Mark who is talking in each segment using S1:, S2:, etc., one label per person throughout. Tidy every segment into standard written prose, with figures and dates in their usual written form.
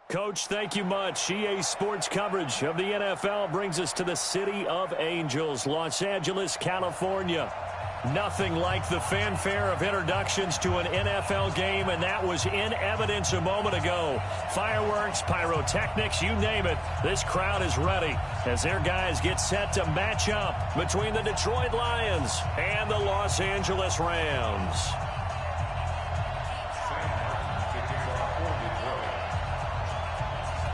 S1: Coach, thank you much. EA Sports coverage of the NFL brings us to the City of Angels, Los Angeles, California. Nothing like the fanfare of introductions to an NFL game, and that was in evidence a moment ago. Fireworks, pyrotechnics, you name it. This crowd is ready as their guys get set to match up between the Detroit Lions and the Los Angeles Rams.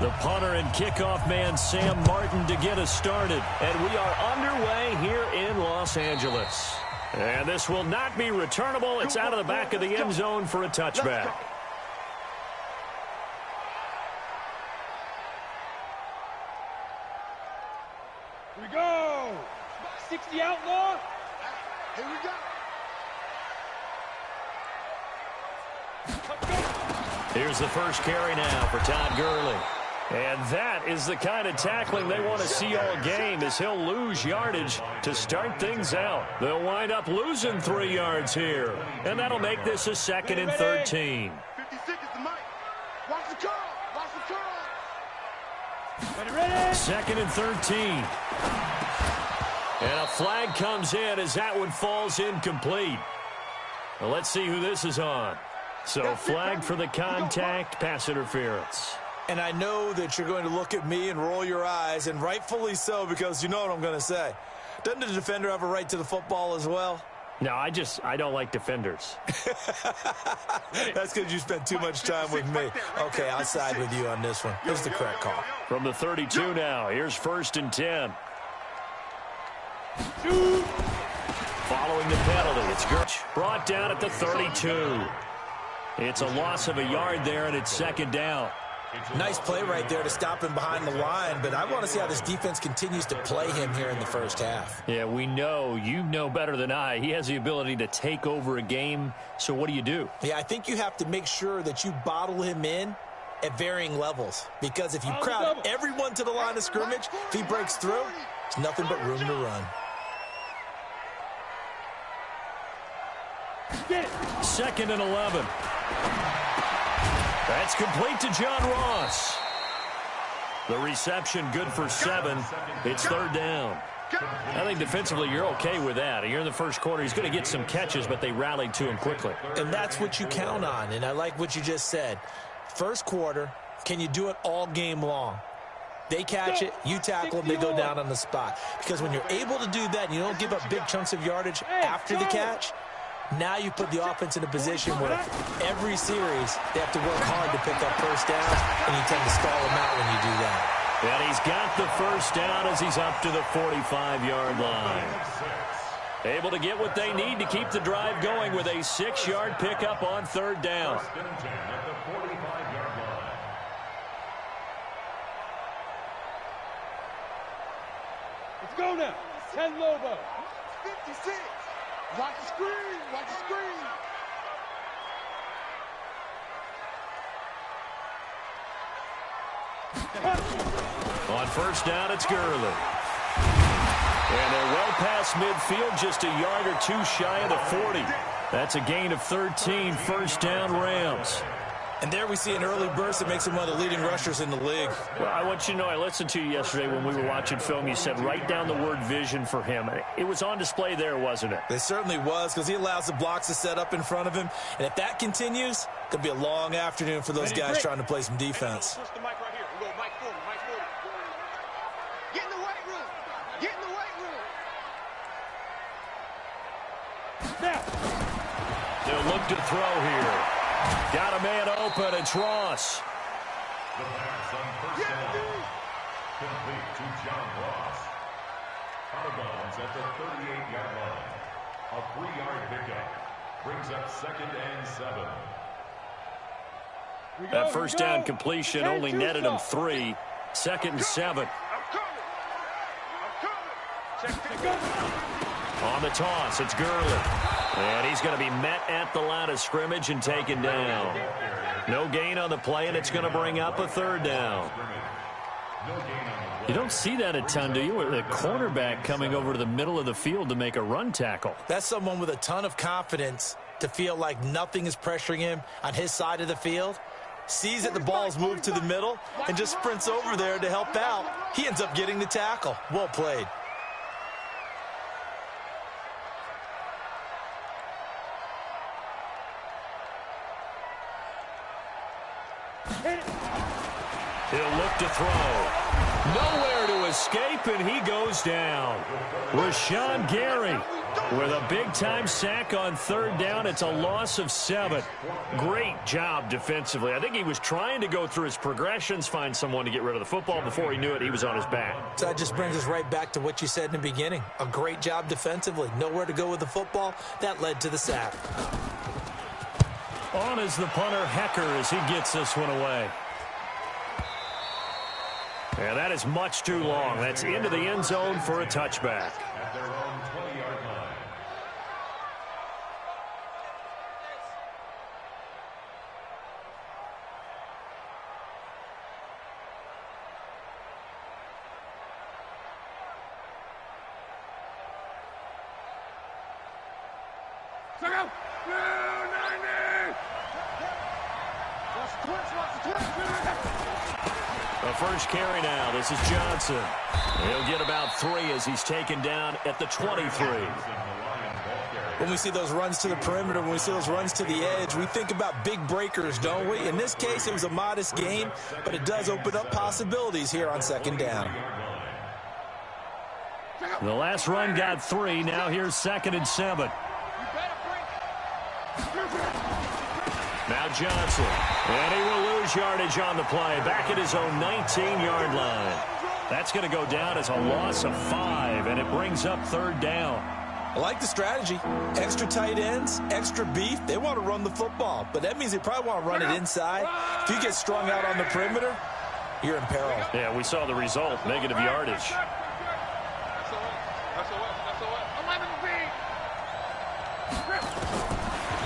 S1: The punter and kickoff man, Sam Martin, to get us started. And we are underway here in Los Angeles. And this will not be returnable. It's out of the back of the end zone for a touchback.
S2: Here we go. 60 outlaw. Here we go.
S1: Here's the first carry now for Todd Gurley. And that is the kind of tackling they want to see all game, as he'll lose yardage to start things out. They'll wind up losing 3 yards here. And that'll make this a 2nd and 13.
S2: 56 is the mic. Watch the curl. Watch the curl.
S1: Ready. 2nd and 13. And a flag comes in as that one falls incomplete. Well, let's see who this is on. So flag for the contact, pass interference.
S3: And I know that you're going to look at me and roll your eyes, and rightfully so, because you know what I'm going to say. Doesn't the defender have a right to the football as well?
S1: No, I don't like defenders.
S3: That's because you spent too much time with me. Okay, I'll side with you on this one. Here's the correct call.
S1: From the 32 now, here's 1st and 10. Following the penalty, it's Gurch brought down at the 32. It's a loss of a yard there, and it's 2nd down.
S3: Nice play right there to stop him behind the line, but I want to see how this defense continues to play him here in the first half.
S1: Yeah, we know. You know better than I. He has the ability to take over a game, so what do?
S3: Yeah, I think you have to make sure that you bottle him in at varying levels, because if you crowd everyone to the line of scrimmage, if he breaks through, it's nothing but room to run.
S1: 2nd and 11. That's complete to John Ross. The reception good for 7. It's 3rd down. I think defensively you're okay with that. You're in the first quarter. He's going to get some catches, but they rallied to him quickly.
S3: And that's what you count on, and I like what you just said. First quarter, can you do it all game long? They catch it, you tackle them, they go down on the spot. Because when you're able to do that and you don't give up big chunks of yardage after the catch, now you put the offense in a position where every series they have to work hard to pick up first downs, and you tend to stall them out when you do that.
S1: And he's got the first down as he's up to the 45-yard line. Able to get what they need to keep the drive going with a 6-yard pickup on 3rd down.
S2: Let's go now. 10 Lobo. 56. Watch the screen. Watch the screen.
S1: On 1st down, it's Gurley. And they're well past midfield, just a yard or 2 shy of the 40. That's a gain of 13, 1st down Rams.
S3: And there we see an early burst that makes him one of the leading rushers in the league.
S1: Well, I want you to know, I listened to you yesterday when we were watching film. You said write down the word vision for him. It was on display there, wasn't it?
S3: It certainly was, because he allows the blocks to set up in front of him. And if that continues, it's going to be a long afternoon for those guys trying to play some defense.
S2: Push the mic right here. We go mic forward, mic forward. Get in the weight room. Get in the weight room. Now.
S1: They'll look to throw here. Got a man open. It's Ross.
S4: The pass on 1st down. Complete to John Ross. Out of bounds at the 38-yard line. A 3-yard pickup. Brings up 2nd and 7.
S1: That first down completion only netted him 3. 2nd and 7. On the toss, it's Gurley. And he's going to be met at the line of scrimmage and taken down. No gain on the play, and it's going to bring up a 3rd down. You don't see that a ton, do you? The cornerback coming over to the middle of the field to make a run tackle.
S3: That's someone with a ton of confidence to feel like nothing is pressuring him on his side of the field. sees that the ball's moved to the middle, and just sprints over there to help out. He ends up getting the tackle. Well played.
S1: He'll look to throw. Nowhere to escape, and he goes down. Rashawn Gary with a big-time sack on third down. It's a loss of 7. Great job defensively. I think he was trying to go through his progressions, find someone to get rid of the football. Before he knew it, he was on his back.
S3: So that just brings us right back to what you said in the beginning. A great job defensively. Nowhere to go with the football. That led to the sack.
S1: On is the punter, Hecker, as he gets this one away. And that is much too long. That's into the end zone for a touchback.
S4: At their own 20-yard line.
S1: The first carry now. This is Johnson. He'll get about 3 as he's taken down at the 23.
S3: When we see those runs to the perimeter, when we see those runs to the edge, we think about big breakers, don't we? In this case, it was a modest gain, but it does open up possibilities here on second down.
S1: The last run got 3. Now here's 2nd and 7. Now Johnson, and he will lose yardage on the play, back at his own 19-yard line. That's going to go down as a loss of 5, and it brings up third down.
S3: I like the strategy. Extra tight ends, extra beef. They want to run the football, but that means they probably want to run it inside. If you get strung out on the perimeter, you're in peril.
S1: Yeah, we saw the result, negative yardage.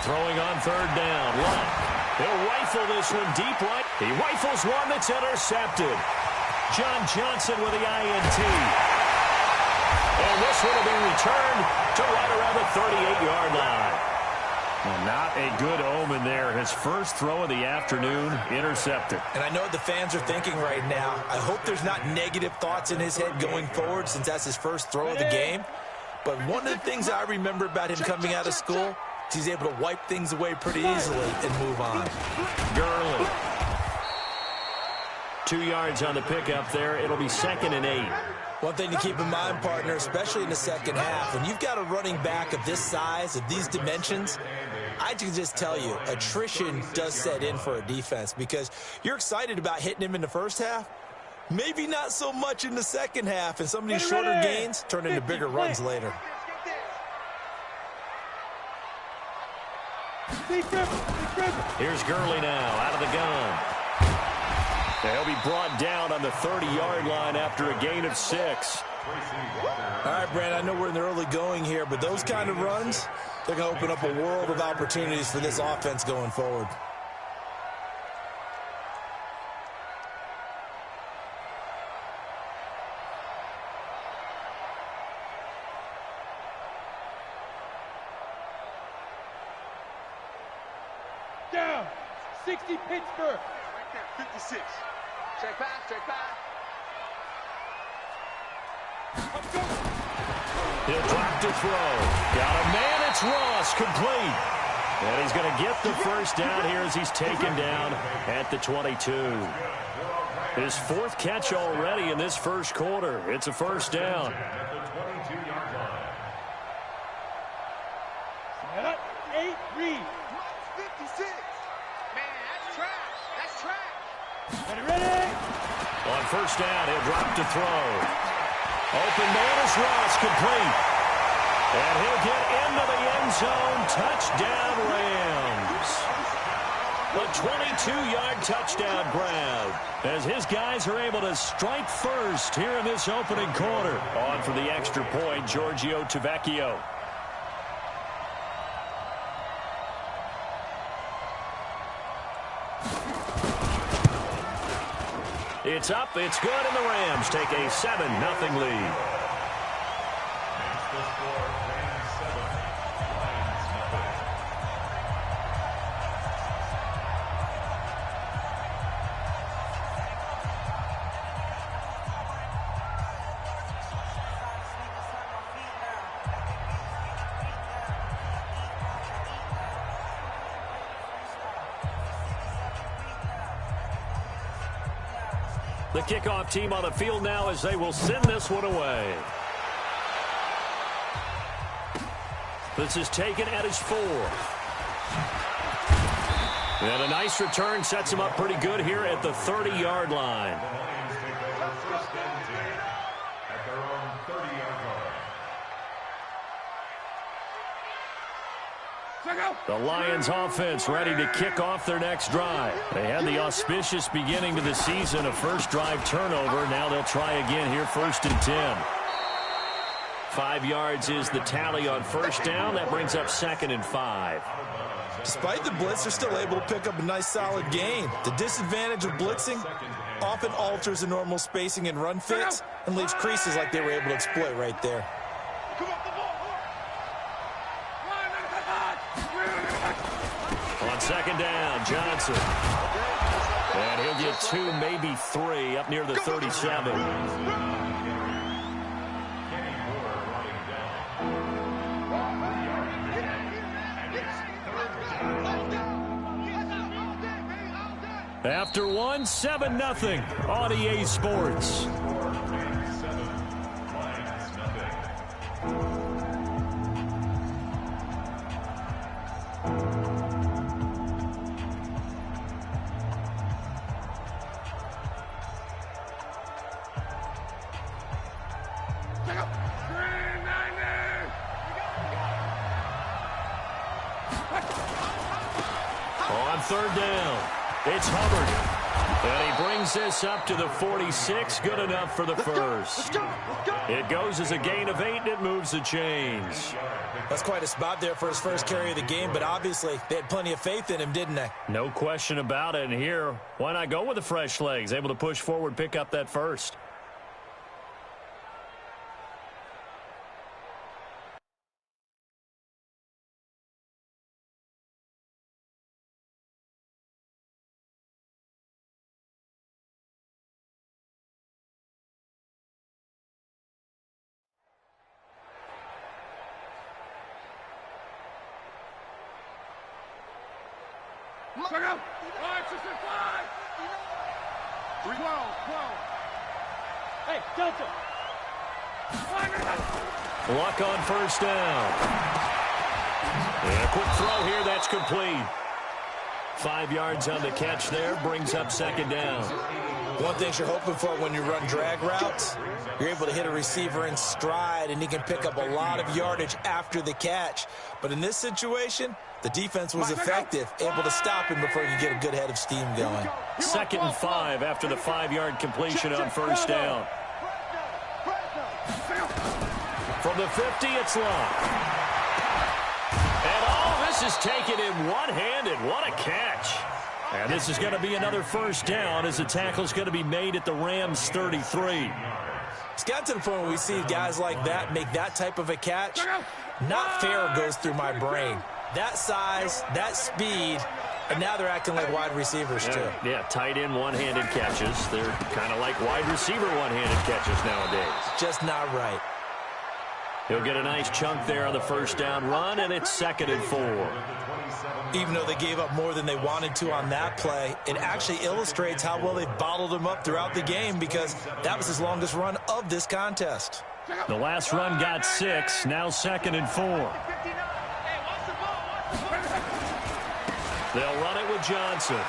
S1: Throwing on third down. Luck. He'll rifle this one deep right. He rifles one that's intercepted. John Johnson with the INT. And this one will be returned to right around the 38-yard line. Well, not a good omen there. His first throw of the afternoon intercepted.
S3: And I know what the fans are thinking right now. I hope there's not negative thoughts in his head going forward since that's his first throw of the game. But one of the things I remember about him coming out of school, he's able to wipe things away pretty easily and move on.
S1: Gurley. 2 yards on the pickup there. It'll be 2nd and 8.
S3: One thing to keep in mind, partner, especially in the second half, when you've got a running back of this size, of these dimensions, I can just tell you, attrition does set in for a defense because you're excited about hitting him in the first half. Maybe not so much in the second half, and some of these shorter gains turn into bigger runs later.
S1: Here's Gurley now out of the gun. He'll be brought down on the 30-yard line after a gain of 6.
S3: All right, Brand, I know we're in the early going here, but those kind of runs, they're going to open up a world of opportunities for this offense going forward.
S2: Down. 60 Pittsburgh. 56. Check pass, check pass.
S1: He'll drop to throw. Got a man, it's Ross, complete. And he's going to get the first down here as he's taken down at the 22. His 4th catch already in this first quarter. It's a first down.
S4: At the 22-yard line.
S2: 8 Reed. 56. Man, that's trash. That's trash. Ready?
S1: On first down, he'll drop to throw. Open man is Ross, complete. And he'll get into the end zone. Touchdown, Rams. A 22-yard touchdown grab as his guys are able to strike first here in this opening quarter. On for the extra point, Giorgio Tavecchio. It's up, it's good, and the Rams take a 7-0 lead.
S4: Makes the score Rams 7, Lions 0.
S1: The kickoff team on the field now as they will send this one away. This is taken at his 4. And a nice return sets him up pretty good here at the 30-yard line.
S4: The Lions take over first and 10 at their own 30-yard line.
S1: The Lions offense ready to kick off their next drive. They had the auspicious beginning to the season, a first drive turnover. Now they'll try again here, first and 10. 5 yards is the tally on first down. That brings up second and 5.
S3: Despite the blitz, they're still able to pick up a nice solid gain. The disadvantage of blitzing often alters the normal spacing and run fits and leaves creases like they were able to exploit right there.
S1: On second down, Johnson. And he'll get 2, maybe 3, up near the 37. After 1, 7-0 on EA Sports. On third down, it's Hubbard. And he brings this up to the 46. Good enough for the first. It goes as a gain of 8, and it moves the chains.
S3: That's quite a spot there for his first carry of the game, but obviously they had plenty of faith in him, didn't they?
S1: No question about it. And here, why not go with the fresh legs? Able to push forward, pick up that first.
S2: Check out. 5, 6, 5. 12, 12. Hey, Delta.
S1: Luck on first down. And a quick throw here. That's complete. 5 yards on the catch there. Brings up second down.
S3: One thing you're hoping for when you run drag routes, you're able to hit a receiver in stride, and he can pick up a lot of yardage after the catch. But in this situation, the defense was effective, able to stop him before he could get a good head of steam going.
S1: Second and 5 after the 5-yard completion on first down. From the 50, it's long. And all this is taken in one-handed. What a catch. And this is going to be another first down as the tackle is going to be made at the Rams' 33.
S3: It's got to the point where we see guys like that make that type of a catch. Not fair goes through my brain. That size, that speed, and now they're acting like wide receivers too.
S1: Yeah, tight end one-handed catches. They're kind of like wide receiver one-handed catches nowadays.
S3: Just not right.
S1: He'll get a nice chunk there on the first down run, and it's second and 4.
S3: Even though they gave up more than they wanted to on that play, it actually illustrates how well they've bottled him up throughout the game, because that was his longest run of this contest.
S1: The last run got 6, now second and 4. They'll run it with Johnson.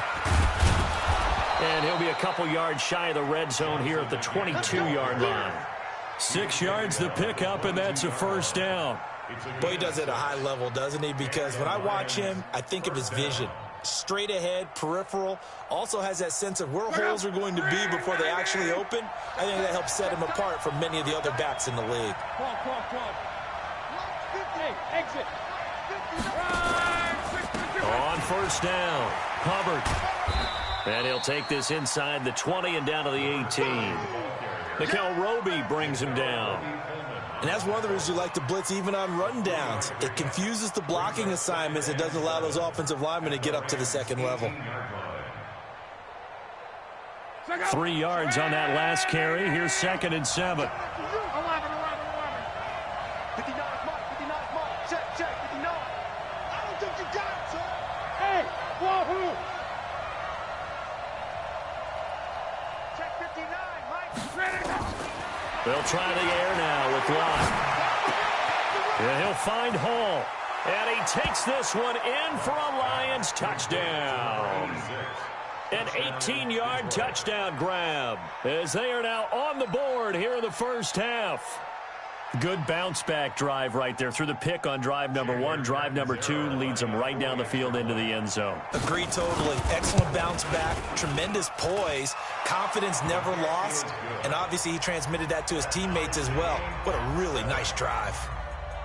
S1: And he'll be a couple yards shy of the red zone here at the 22-yard line. 6 yards the pickup, and that's a first down.
S3: Boy, he does it at a high level, doesn't he? Because when I watch him, I think of his vision. Straight ahead, peripheral, also has that sense of where holes are going to be before they actually open. I think that helps set him apart from many of the other backs in the league.
S2: Exit.
S1: On first down, Hubbard. And he'll take this inside the 20 and down to the 18. Mikel Roby brings him down.
S3: And that's one of the reasons you like to blitz even on run downs. It confuses the blocking assignments. It doesn't allow those offensive linemen to get up to the second level.
S1: 3 yards on that last carry. Here's second and 7.
S2: 59 mark. Check, 59. I don't think you got it, sir. Hey, Wahoo. Check 59.
S1: They'll try the air now with Locke. And he'll find Hall. And he takes this one in for a Lions touchdown. An 18-yard touchdown grab as they are now on the board here in the first half. Good bounce-back drive right there through the pick on drive number 1. Drive number 2 leads them right down the field into the end zone.
S3: Agreed totally. Excellent bounce back, tremendous poise, confidence never lost, and obviously he transmitted that to his teammates as well. What a really nice drive.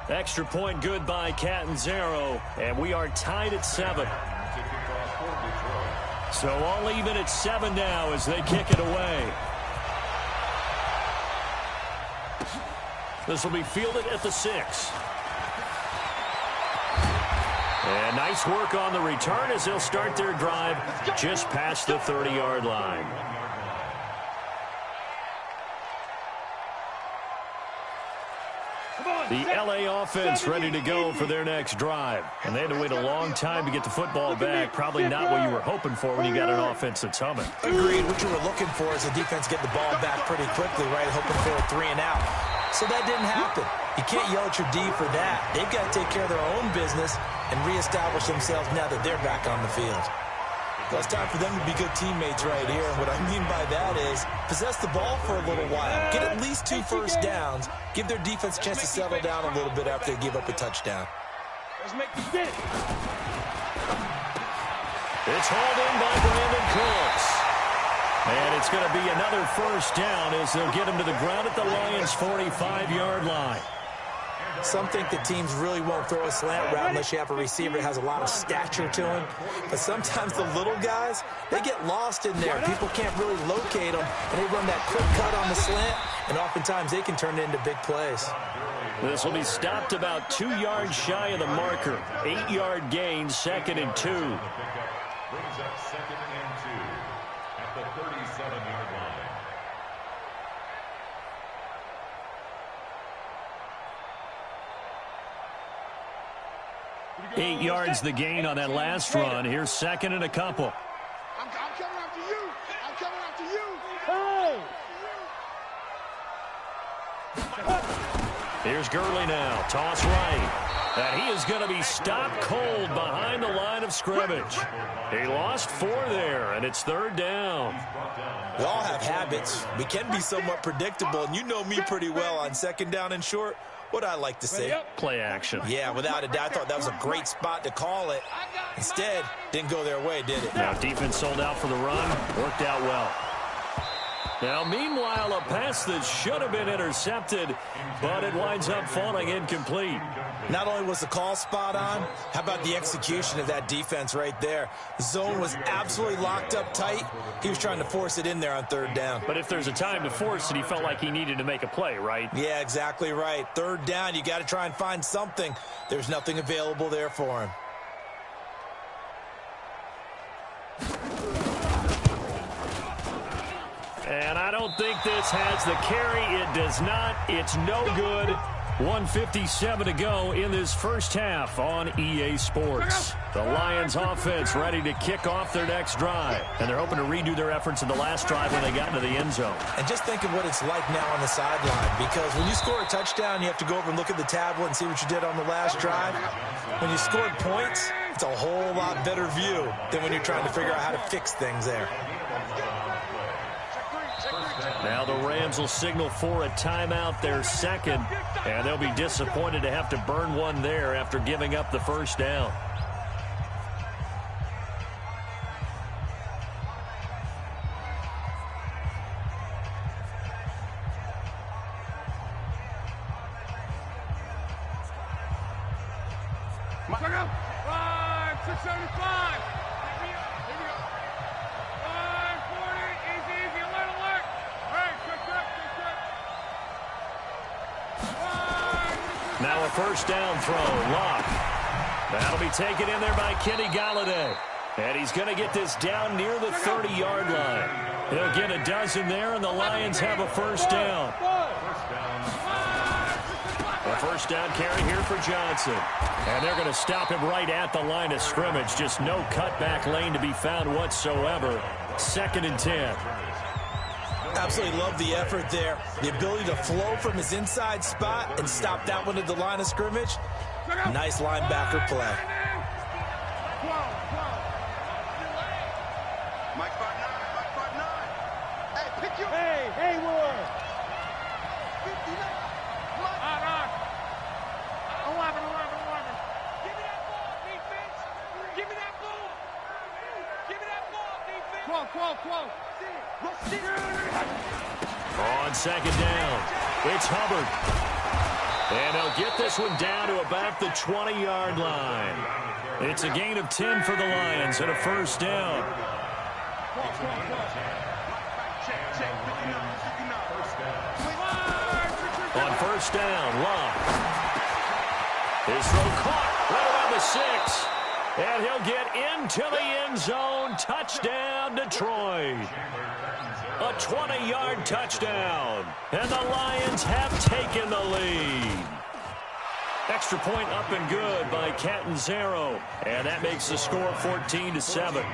S1: Extra point good by Catanzaro, and we are tied at 7. So all even at 7 now as they kick it away. This will be fielded at the 6. And nice work on the return as they'll start their drive just past the 30-yard line. The LA offense ready to go for their next drive. And they had to wait a long time to get the football back. Probably not what you were hoping for when you got an offense that's humming.
S3: Agreed. What you were looking for is the defense getting the ball back pretty quickly, right? Hoping for a 3 and out. So that didn't happen. You can't yell at your D for that. They've got to take care of their own business and reestablish themselves now that they're back on the field. Well, it's time for them to be good teammates right here. And what I mean by that is possess the ball for a little while. Get at least 2 first downs. Give their defense a chance to settle down a little bit after they give up a touchdown.
S2: Let's make this get it.
S1: It's hauled in by Brandon Cooks. And it's going to be another first down as they'll get him to the ground at the Lions' 45-yard line.
S3: Some think that teams really won't throw a slant route unless you have a receiver that has a lot of stature to him. But sometimes the little guys, they get lost in there. People can't really locate them, and they run that quick cut on the slant, and oftentimes they can turn it into big plays.
S1: This will be stopped about 2 yards shy of the marker. 8-yard gain, 2nd and 2.
S4: Brings up 2nd and 2 at the 37-yard line.
S1: 8 yards the gain on that last run. Here's 2nd and a couple.
S2: I'm coming after you. I'm coming after you. Hey!
S1: Here's Gurley now. Toss right. And he is going to be stopped cold behind the line of scrimmage. He lost 4 there, and it's 3rd down.
S3: We all have habits. We can be somewhat predictable, and you know me pretty well on 2nd down and short. What I like to say.
S1: Play action.
S3: Yeah, without a doubt, I thought that was a great spot to call it. Instead, didn't go their way, did it?
S1: Now defense sold out for the run. Worked out well. Now, meanwhile, a pass that should have been intercepted, but it winds up falling incomplete.
S3: Not only was the call spot on, how about the execution of that defense right there? The zone was absolutely locked up tight. He was trying to force it in there on 3rd down.
S1: But if there's a time to force it, he felt like he needed to make a play, right?
S3: Yeah, exactly right. 3rd down, you got to try and find something. There's nothing available there for him.
S1: And I don't think this has the carry. It does not. It's no good. 1:57 to go in this first half on EA Sports. The Lions offense ready to kick off their next drive. And they're hoping to redo their efforts in the last drive when they got into the end zone.
S3: And just think of what it's like now on the sideline, because when you score a touchdown, you have to go over and look at the tablet and see what you did on the last drive. When you scored points, it's a whole lot better view than when you're trying to figure out how to fix things there.
S1: Now the Rams will signal for a timeout, their 2nd, and they'll be disappointed to have to burn one there after giving up the first down.
S2: Five, 675.
S1: Now a first down throw. Locke. That'll be taken in there by Kenny Golladay. And he's going to get this down near the 30-yard line. He'll get a dozen there, and the Lions have a first down. A first down carry here for Johnson. And they're going to stop him right at the line of scrimmage. Just no cutback lane to be found whatsoever. 2nd and 10.
S3: Absolutely love the effort there. The ability to flow from his inside spot and stop that one at the line of scrimmage. Nice linebacker play.
S2: Hey, Hayward!
S5: 59. 11. Give me that ball, defense. Give me that ball. Give me that ball, defense. Quo.
S1: On second down, it's Hubbard. And they'll get this one down to about the 20-yard line. It's a gain of 10 for the Lions and a first down. On first down, Love. His throw caught right around the 6. And he'll get into the end zone. Touchdown, Detroit. A 20-yard touchdown. And the Lions have taken the lead. Extra point up and good by Catanzaro. And that makes the score 14-7.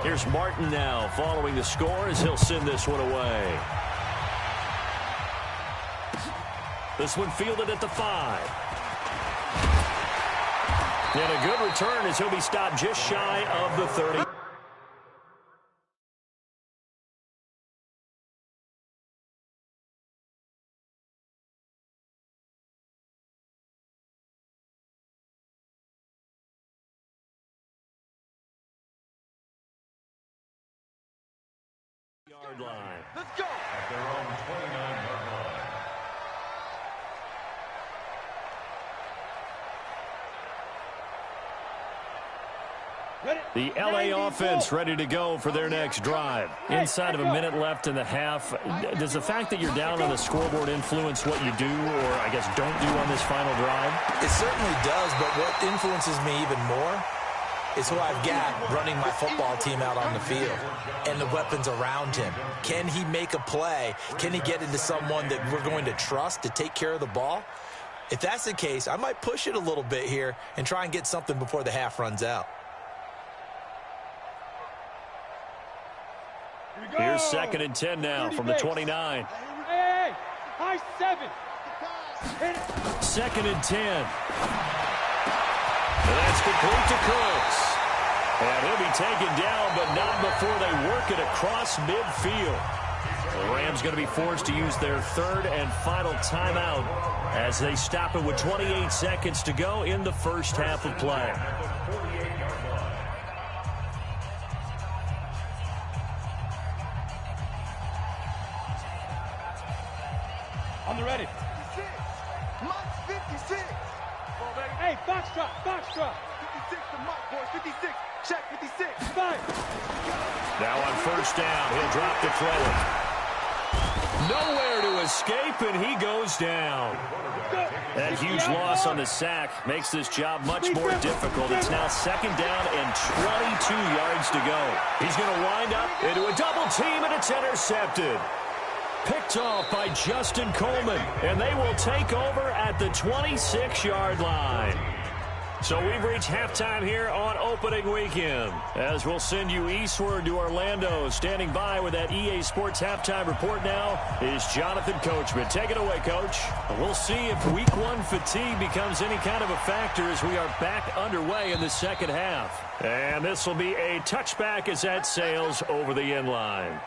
S1: Here's Martin now following the score as he'll send this one away. This one fielded at the 5. And a good return as he'll be stopped just shy of the 30. Yard line.
S5: Let's go.
S4: At their own 29-yard line.
S1: The LA offense ready to go for their next drive. Inside of a minute left in the half, does the fact that you're down on the scoreboard influence what you do or, I guess, don't do on this final drive?
S3: It certainly does, but what influences me even more is who I've got running my football team out on the field and the weapons around him. Can he make a play? Can he get into someone that we're going to trust to take care of the ball? If that's the case, I might push it a little bit here and try and get something before the half runs out.
S1: Here's 2nd and 10 now from the 29.
S2: Hey, high 7.
S1: 2nd and 10. And that's complete to Cooks. And he'll be taken down, but not before they work it across midfield. The Rams going to be forced to use their 3rd and final timeout as they stop it with 28 seconds to go in the first half of play.
S2: On the ready.
S5: 56. Mike's 56.
S2: Hey, box drop.
S5: 56 to Mike, boys. 56. Check 56.
S2: 5.
S1: Now on first down, he'll drop the throw. Nowhere to escape, and he goes down. That huge loss on the sack makes this job much more difficult. It's now 2nd down and 22 yards to go. He's going to wind up into a double team, and it's intercepted. Picked off by Justin Coleman, and they will take over at the 26-yard line. So we've reached halftime here on opening weekend, as we'll send you eastward to Orlando. Standing by with that EA Sports halftime report now is Jonathan Coachman. Take it away, Coach. We'll see if week 1 fatigue becomes any kind of a factor as we are back underway in the second half. And this will be a touchback as that sails over the end line.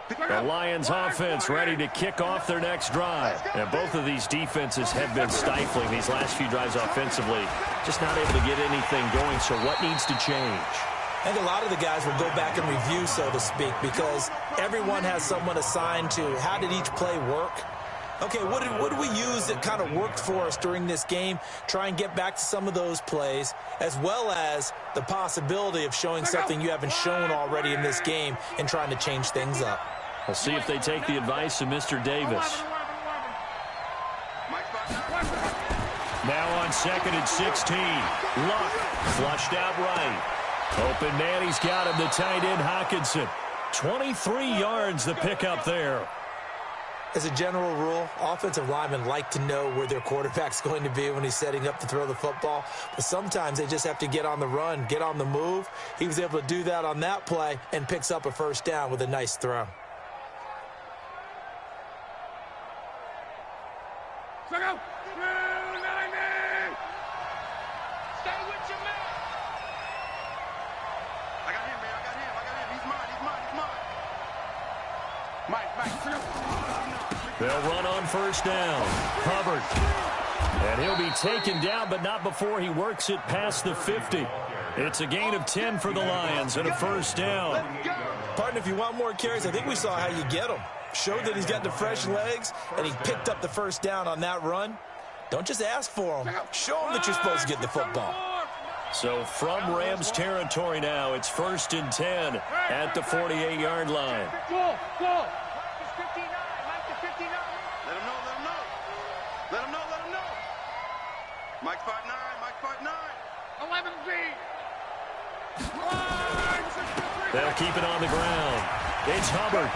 S1: The Lions offense ready to kick off their next drive. And both of these defenses have been stifling these last few drives offensively. Just not able to get anything going, so what needs to change?
S3: I think a lot of the guys will go back and review, so to speak, because everyone has someone assigned to how did each play work. Okay, what did we use that kind of worked for us during this game? Try and get back to some of those plays, as well as the possibility of showing something you haven't shown already in this game and trying to change things up.
S1: We'll see if they take the advice of Mr. Davis. Now on 2nd and 16. Luck flushed out right. Open man, he's got him, the tight end Hockenson. 23 yards the pickup there.
S3: As a general rule, offensive linemen like to know where their quarterback's going to be when he's setting up to throw the football. But sometimes they just have to get on the run, get on the move. He was able to do that on that play and picks up a first down with a nice throw.
S5: Stay with your man.
S2: I got him, man. I got him. He's mine. Mike.
S1: They'll run on first down. Hubbard. And he'll be taken down, but not before he works it past the 50. It's a gain of 10 for the Lions and a first down.
S3: Partner, if you want more carries, I think we saw how you get them. Showed that he's got the fresh legs, and he picked up the first down on that run. Don't just ask for him. Show him that you're supposed to get the football.
S1: So from Rams territory now, it's 1st and 10 at the 48-yard line.
S5: Go. Mike is 59.
S2: Let him know. Mike 5'9".
S5: 11Z.
S1: They'll keep it on the ground. It's Hubbard.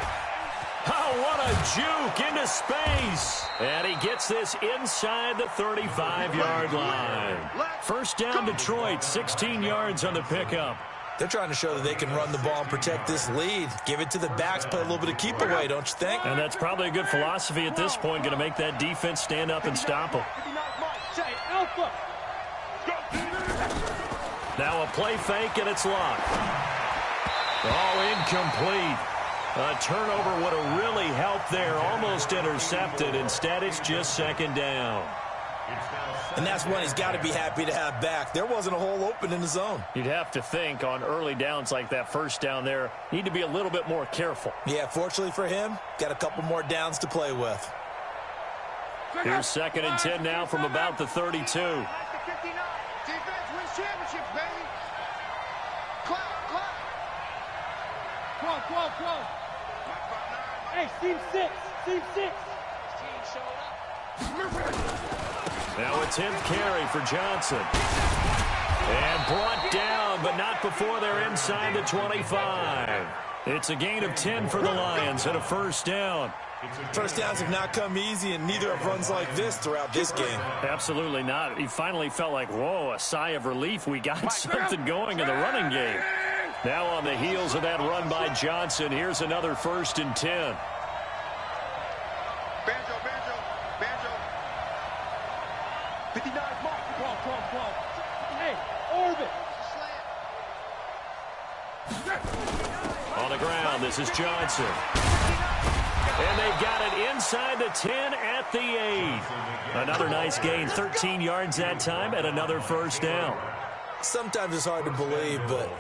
S1: Oh, what a juke into space. And he gets this inside the 35-yard line. First down, Detroit, 16 yards on the pickup.
S3: They're trying to show that they can run the ball and protect this lead. Give it to the backs, play a little bit of keep away, don't you think?
S1: And that's probably a good philosophy at this point, going to make that defense stand up and stop them. Now a play fake, and it's locked. Oh, incomplete. A turnover would have really helped there. Almost intercepted. Instead, it's just second down.
S3: And that's one he's got to be happy to have back. There wasn't a hole open in the zone.
S1: You'd have to think on early downs like that first down there, need to be a little bit more careful.
S3: Yeah, fortunately for him, got a couple more downs to play with.
S1: Here's 2nd and 10 now from about the 32.
S5: Defense wins championships, baby. Clap. Quo. Hey, team 6. Team showed up.
S1: Now a 10th carry for Johnson. And brought down, but not before they're inside the 25. It's a gain of 10 for the Lions and a first down.
S3: First downs have not come easy, and neither have runs like this throughout this game.
S1: Absolutely not. He finally felt like, whoa, a sigh of relief. We got something going in the running game. Now on the heels of that run by Johnson, here's another 1st and 10.
S2: Banjo. 59's Mike.
S5: Quo. Hey, Orbit.
S1: On the ground, this is Johnson. And they've got it inside the 10 at the 8. Another nice gain, 13 yards that time, and another first down.
S3: Sometimes it's hard to believe, but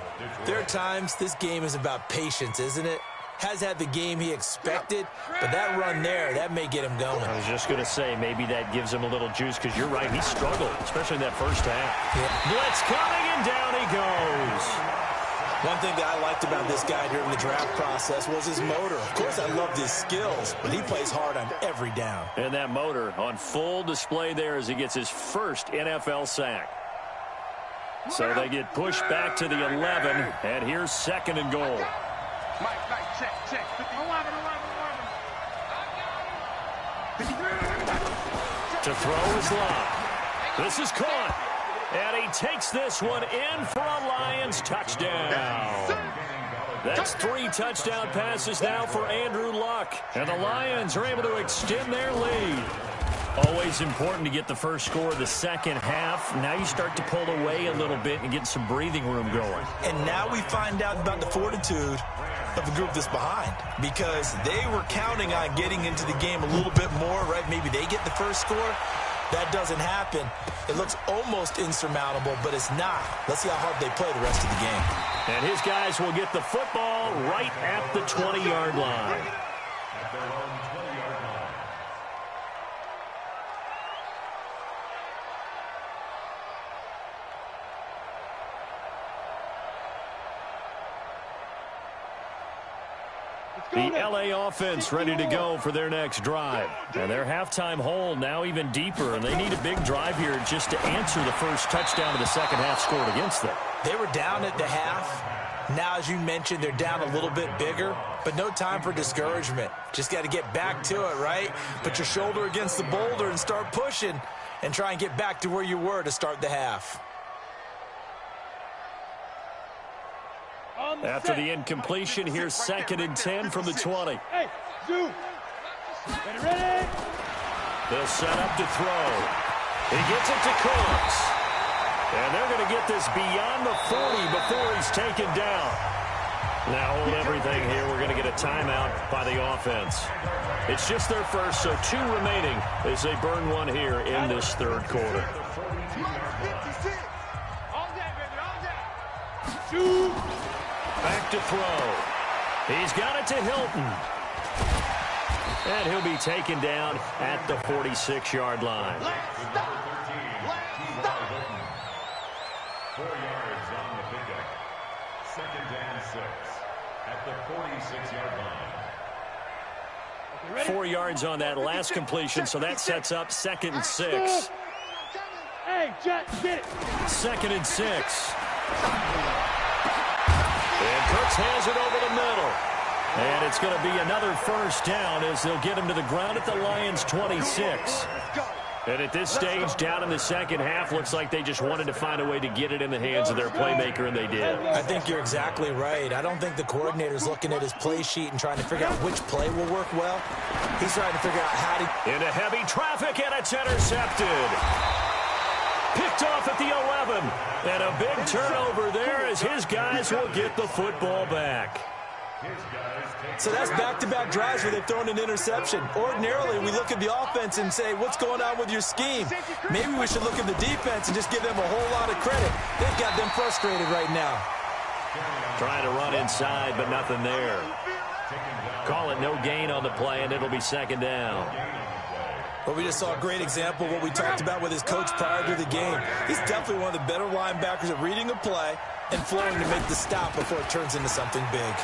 S3: there are times this game is about patience, isn't it? Has had the game he expected, but that run there, that may get him going.
S1: I was just going to say, maybe that gives him a little juice, because you're right, he struggled, especially in that first half.
S3: Yeah.
S1: Blitz coming, and down he goes.
S3: One thing that I liked about this guy during the draft process was his motor. Of course, I loved his skills, but he plays hard on every down.
S1: And that motor on full display there as he gets his first NFL sack. So they get pushed back to the 11, and here's 2nd and goal.
S2: Mike, check.
S5: 11.
S1: To throw is Locke. This is caught. And he takes this one in for a Lions touchdown. That's 3 touchdown passes now for Andrew Luck. And the Lions are able to extend their lead. Always important to get the first score of the second half. Now you start to pull away a little bit and get some breathing room going.
S3: And now we find out about the fortitude of the group that's behind, because they were counting on getting into the game a little bit more, right? Maybe they get the first score. That doesn't happen. It looks almost insurmountable, but it's not. Let's see how hard they play the rest of the game.
S1: And his guys will get the football right at the 20-yard line. The LA offense ready to go for their next drive. And their halftime hole now even deeper, and they need a big drive here just to answer the first touchdown of the second half scored against them.
S3: They were down at the half. Now, as you mentioned, they're down a little bit bigger, but no time for discouragement. Just got to get back to it, right? Put your shoulder against the boulder and start pushing and try and get back to where you were to start the half.
S1: After the incompletion, here's 2nd and 10 from the 20.
S2: Hey, Zoo. Ready?
S1: They'll set up to throw. He gets it to Cooks. And they're going to get this beyond the 40 before he's taken down. Now hold everything here. We're going to get a timeout by the offense. It's just their first, so 2 remaining as they burn one here in this third quarter. Back to throw. He's got it to Hilton. And he'll be taken down at the 46-yard line.
S4: 4 yards on the pickup. 2nd and 6 at the 46-yard line.
S1: 4 yards on that last completion, so that sets up 2nd and 6.
S2: Hey, Jet, get it.
S1: 2nd and 6. And Cooks has it over the middle. And it's going to be another first down as they'll get him to the ground at the Lions' 26. And at this stage, down in the second half, looks like they just wanted to find a way to get it in the hands of their playmaker, and they did.
S3: I think you're exactly right. I don't think the coordinator's looking at his play sheet and trying to figure out which play will work well. He's trying to figure out how to...
S1: Into heavy traffic, and it's intercepted. Picked off at the 11. And a big turnover there as his guys will get the football back.
S3: So that's back-to-back drives where they've thrown an interception. Ordinarily, we look at the offense and say, what's going on with your scheme? Maybe we should look at the defense and just give them a whole lot of credit. They've got them frustrated right now.
S1: Trying to run inside, but nothing there. Call it no gain on the play, and it'll be 2nd down.
S3: Well, we just saw a great example of what we talked about with his coach prior to the game. He's definitely one of the better linebackers at reading a play and flowing to make the stop before it turns into something big.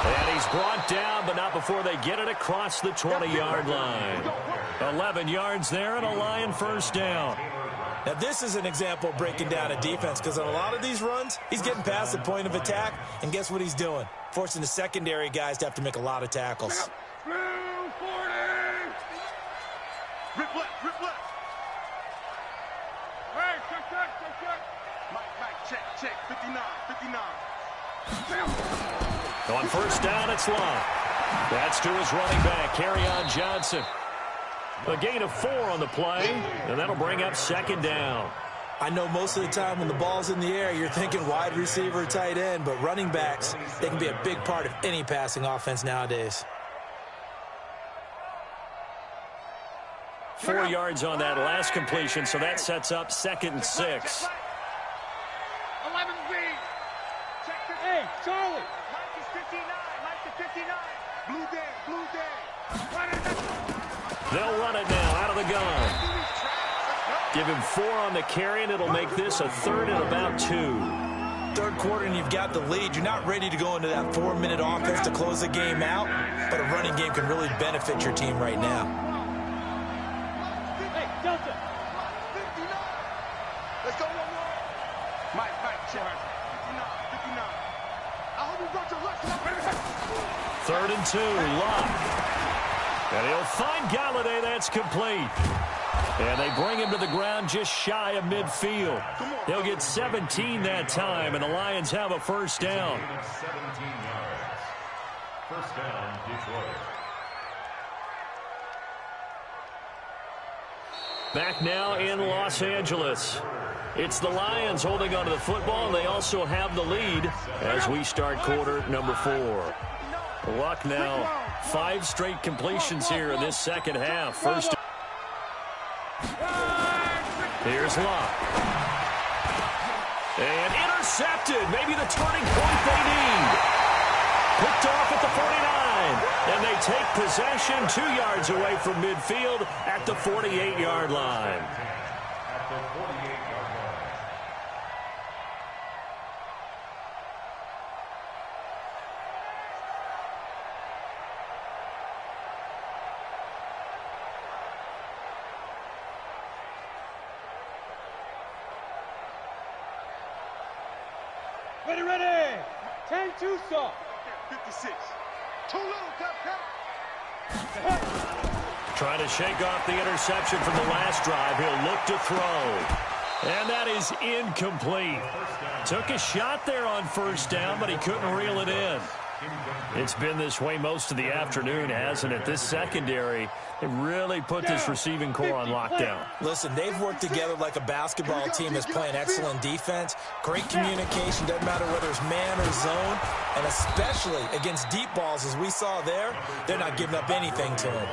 S1: And he's brought down, but not before they get it across the 20-yard line. 11 yards there and a Lion first down.
S3: Now, this is an example of breaking down a defense because on a lot of these runs, he's getting past the point of attack, and guess what he's doing? Forcing the secondary guys to have to make a lot of tackles.
S2: Blue 40. Rip left. Hey, check. Mike, check. 59.
S1: On first down, it's Love. That's to his running back, Kerryon Johnson. A gain of 4 on the play, and that'll bring up 2nd down.
S3: I know most of the time when the ball's in the air, you're thinking wide receiver, tight end, but running backs, they can be a big part of any passing offense nowadays.
S1: 4 yards on that last completion, so that sets up 2nd and 6.
S2: 11Z. Hey, Charlie. Mike is 59. Blue day.
S1: They'll run it now out of the gun. Give him 4 on the carry, and it'll make this a 3rd and about 2.
S3: Third quarter, and you've got the lead. You're not ready to go into that 4-minute offense to close the game out, but a running game can really benefit your team right now.
S2: Hey, Delta. 59. Let's go one more. Mike, check. 59. I hope you brought your left.
S1: 3rd and 2, Love. And he'll find Galladay. That's complete. And they bring him to the ground just shy of midfield. They'll get 17 that time, and the Lions have a first down.
S4: 17 yards. First down, Detroit.
S1: Back now in Los Angeles. It's the Lions holding onto the football, and they also have the lead as we start quarter number 4. Luck now, 5 straight completions here in this second half. First. Here's Luck. And intercepted. Maybe the turning point they need. Picked off at the 49. And they take possession 2 yards away from midfield at the 48-yard line.
S4: At the 48-yard line.
S5: Ready, ready. 10 too soft.
S2: 56. Too little, Cap.
S1: Trying to shake off the interception from the last drive. He'll look to throw. And that is incomplete. Took a shot there on first down, but he couldn't reel it in. It's been this way most of the afternoon, hasn't it? This secondary, they really put this receiving core on lockdown.
S3: Listen, they've worked together like a basketball team that's playing excellent defense. Great communication, doesn't matter whether it's man or zone. And especially against deep balls, as we saw there, they're not giving up anything to them.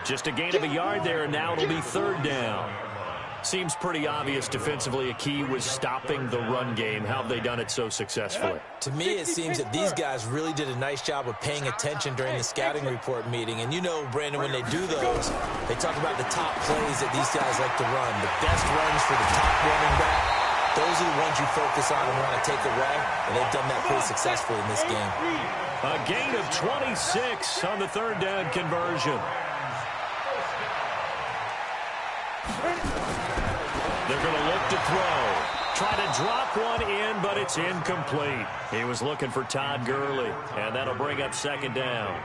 S1: Just a gain of a yard there, and now it'll be third down. Seems pretty obvious defensively a key was stopping the run game. How have they done it so successfully?
S3: To me, it seems that these guys really did a nice job of paying attention during the scouting report meeting. And you know, Brandon, when they do those, they talk about the top plays that these guys like to run. The best runs for the top running back. Those are the ones you focus on and want to take away. And they've done that pretty successfully in this game.
S1: A gain of 26 on the third down conversion. They're going to look to throw. Try to drop one in, but it's incomplete. He was looking for Todd Gurley, and that'll bring up second down.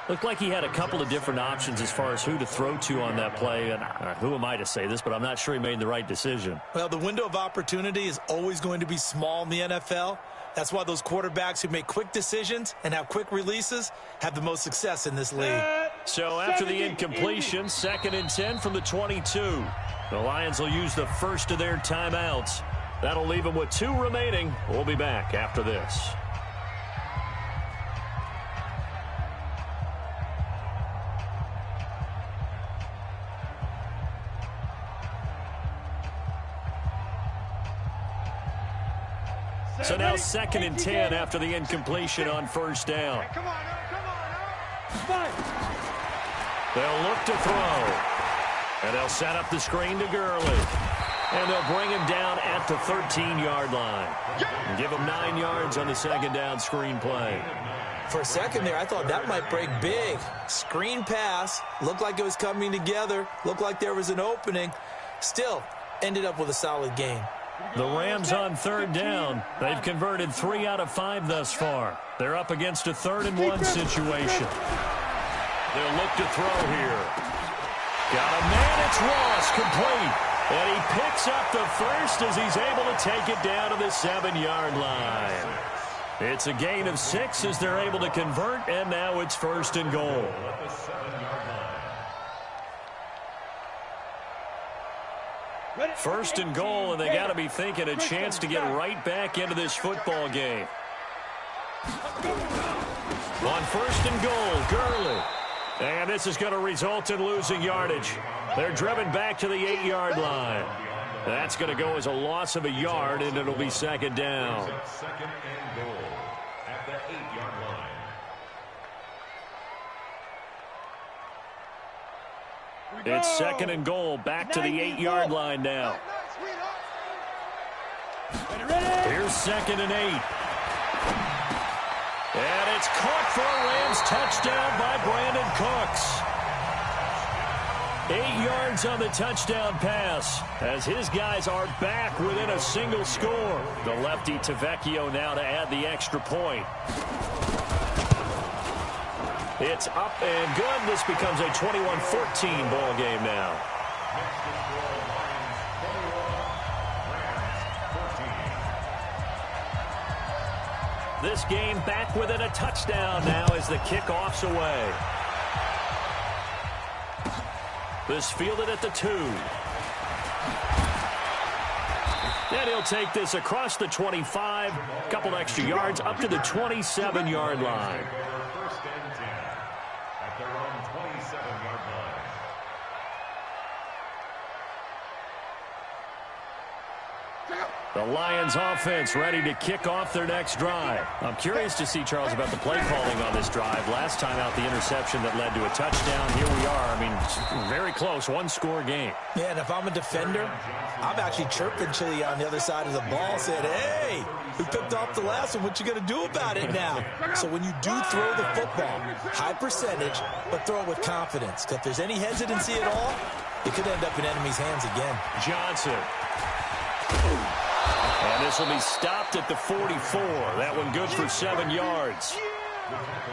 S1: Looked like he had a couple of different options as far as who to throw to on that play. And who am I to say this, but I'm not sure he made the right decision.
S3: Well, the window of opportunity is always going to be small in the NFL. That's why those quarterbacks who make quick decisions and have quick releases have the most success in this league.
S1: So after the incompletion, 2nd and 10 from the 22. The Lions will use the first of their timeouts. That'll leave them with 2 remaining. We'll be back after this. So now 2nd and 10 after the incompletion on first down.
S2: Come on, now.
S1: They'll look to throw. And they'll set up the screen to Gurley. And they'll bring him down at the 13-yard line. And give him 9 yards on the second down screen play.
S3: For a second there, I thought that might break big. Screen pass. Looked like it was coming together. Looked like there was an opening. Still, ended up with a solid game.
S1: The Rams on third down. They've converted 3 out of 5 thus far. They're up against a 3rd and 1 situation. They'll look to throw here. Got a man, it's Ross, complete. And he picks up the first as he's able to take it down to the 7-yard line. It's a gain of 6 as they're able to convert, and now it's 1st and goal. First and goal, and they got to be thinking a chance to get right back into this football game. On 1st and goal, Gurley. And this is going to result in losing yardage. They're driven back to the 8-yard line. That's going to go as a loss of a yard, and it'll be 2nd down.
S4: 2nd and goal at the 8-yard line.
S1: It's 2nd and goal, back to the 8-yard line now. Here's 2nd and 8. And it's caught for a Rams touchdown by Brandon Cooks. 8 yards on the touchdown pass as his guys are back within a single score. The lefty Tavecchio now to add the extra point. It's up and good. This becomes a 21-14 ball game now. This game back within a touchdown now as the kickoff's away. This fielded at the 2. And he'll take this across the 25, a couple extra yards up to the 27-yard line.
S4: 1st and 10 at their own 27-yard line.
S1: The Lions offense ready to kick off their next drive. I'm curious to see, Charles, about the play calling on this drive. Last time out, the interception that led to a touchdown. Here we are. I mean, very close, 1-score game.
S3: Yeah, and if I'm a defender, I'm actually chirping Chili on the other side of the ball, saying, hey, we picked off the last one. What you going to do about it now? So when you do throw the football, high percentage, but throw it with confidence. Because if there's any hesitancy at all, it could end up in enemy's hands again.
S1: Johnson. And this will be stopped at the 44. That one good for 7 yards.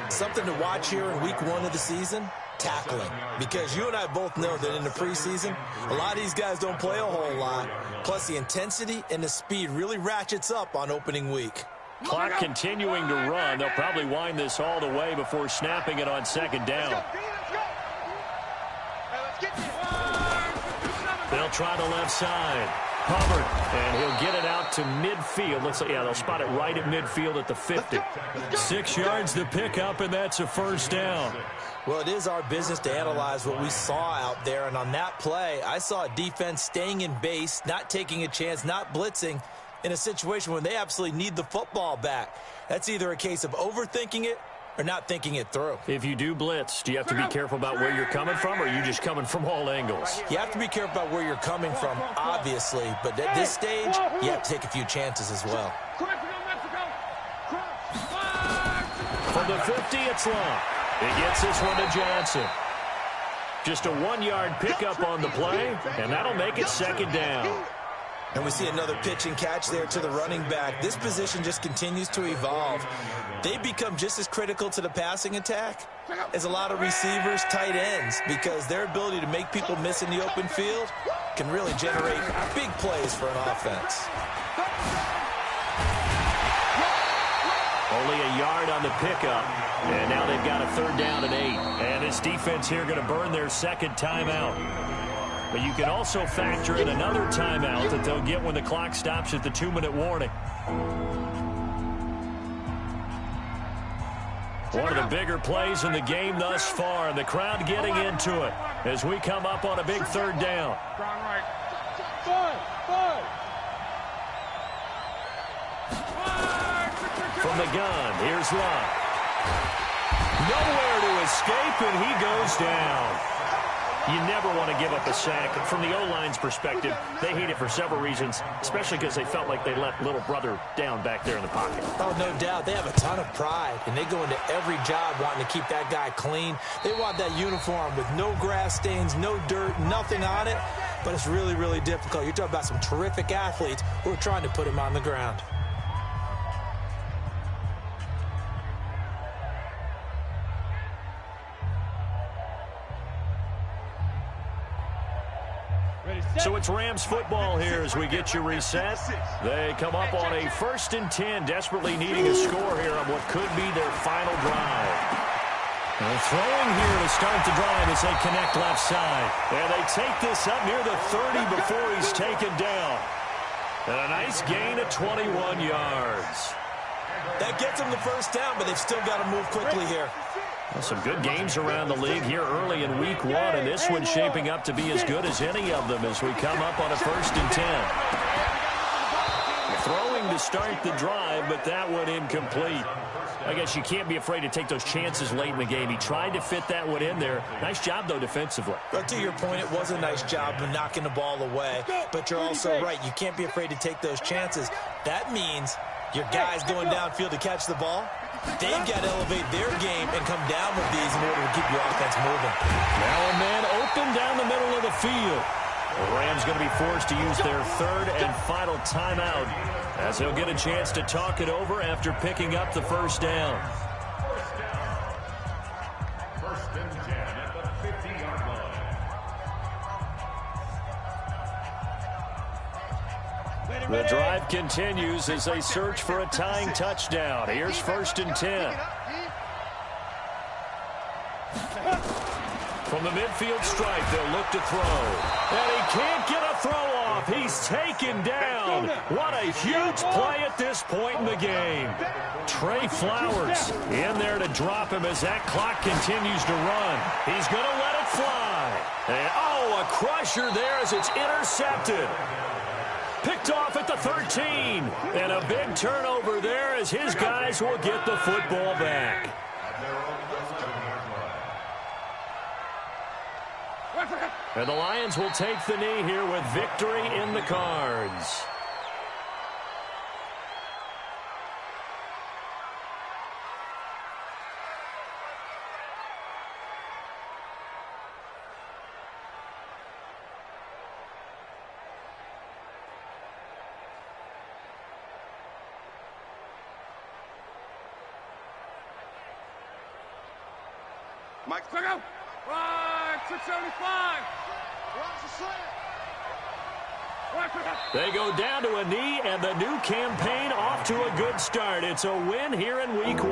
S3: Something to watch here in week 1 of the season, tackling. Because you and I both know that in the preseason, a lot of these guys don't play a whole lot. Plus, the intensity and the speed really ratchets up on opening week.
S1: Clock continuing to run. They'll probably wind this all the way before snapping it on 2nd down. They'll try the left side. Hubbard, and he'll get it out to midfield. Looks like, yeah, they'll spot it right at midfield at the 50. 6 yards to pick up, and that's a 1st down.
S3: Well, it is our business to analyze what we saw out there, and on that play, I saw a defense staying in base, not taking a chance, not blitzing, in a situation where they absolutely need the football back. That's either a case of overthinking it or not thinking it through.
S1: If you do blitz, do you have to be careful about where you're coming from, or are you just coming from all angles?
S3: You have to be careful about where you're coming from, obviously, but at this stage, you have to take a few chances as well.
S1: From the 50, it's long. He gets this one to Johnson. Just a 1-yard pickup on the play, and that'll make it 2nd down.
S3: And we see another pitch and catch there to the running back. This position just continues to evolve. They become just as critical to the passing attack as a lot of receivers, tight ends, because their ability to make people miss in the open field can really generate big plays for an offense.
S1: Only a yard on the pickup, and now they've got a 3rd down and 8. And this defense here going to burn their 2nd timeout. But you can also factor in another timeout that they'll get when the clock stops at the 2-minute warning. One of the bigger plays in the game thus far, and the crowd getting into it as we come up on a big 3rd down. From the gun, here's Love. Nowhere to escape, and he goes down. You never want to give up a sack. From the O-line's perspective, they hate it for several reasons, especially because they felt like they let little brother down back there in the pocket.
S3: Oh, no doubt. They have a ton of pride, and they go into every job wanting to keep that guy clean. They want that uniform with no grass stains, no dirt, nothing on it, but it's really, really difficult. You're talking about some terrific athletes who are trying to put him on the ground.
S1: So it's Rams football here as we get you reset. They come up on a 1st and 10, desperately needing a score here on what could be their final drive. And throwing here to start the drive as they connect left side. And they take this up near the 30 before he's taken down. And a nice gain of 21 yards.
S3: That gets them the 1st down, but they've still got to move quickly here.
S1: Well, some good games around the league here early in week 1, and this one's shaping up to be as good as any of them as we come up on a 1st and 10. Throwing to start the drive, but that one incomplete. I guess you can't be afraid to take those chances late in the game. He tried to fit that one in there. Nice job, though, defensively.
S3: But to your point, it was a nice job of knocking the ball away. But you're also right. You can't be afraid to take those chances. That means your guys going downfield to catch the ball, they've got to elevate their game and come down with these in order to keep your offense moving.
S1: Now a man open down the middle of the field. The Rams going to be forced to use their 3rd and final timeout as they'll get a chance to talk it over after picking up the 1st down.
S4: 1st and 10 at the 50-yard line.
S1: The drive continues as they search for a tying touchdown. Here's 1st and 10. From the midfield stripe, they'll look to throw. And he can't get a throw off. He's taken down. What a huge play at this point in the game. Trey Flowers in there to drop him as that clock continues to run. He's going to let it fly. And, oh, a crusher there as it's intercepted. Picked off at the 13. And a big turnover there as his guys will get the football back. And the Lions will take the knee here with victory in the cards.
S2: Mike.
S5: Go. 675.
S1: They go down to a knee, and the new campaign off to a good start. It's a win here in Week 1.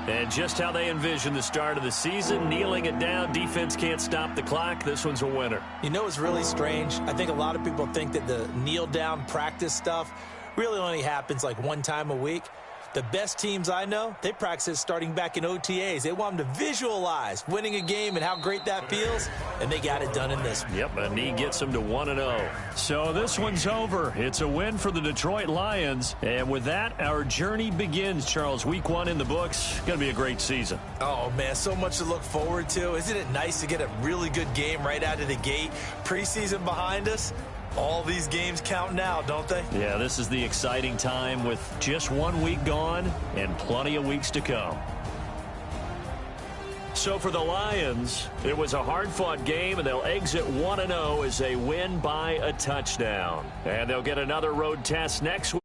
S1: And just how they envision the start of the season, kneeling it down, defense can't stop the clock. This one's a winner.
S3: You know what's really strange? I think a lot of people think that the kneel-down practice stuff really only happens like one time a week. The best teams I know, they practice it starting back in OTAs. They want them to visualize winning a game and how great that feels, and they got it done in this one.
S1: Yep, a knee gets them to 1-0. So this one's over. It's a win for the Detroit Lions. And with that, our journey begins, Charles. Week 1 in the books. Going to be a great season.
S3: Oh, man, so much to look forward to. Isn't it nice to get a really good game right out of the gate? Preseason behind us. All these games count now, don't they?
S1: Yeah, this is the exciting time with just 1 week gone and plenty of weeks to come. So for the Lions, it was a hard-fought game, and they'll exit 1-0 as they win by a touchdown. And they'll get another road test next week.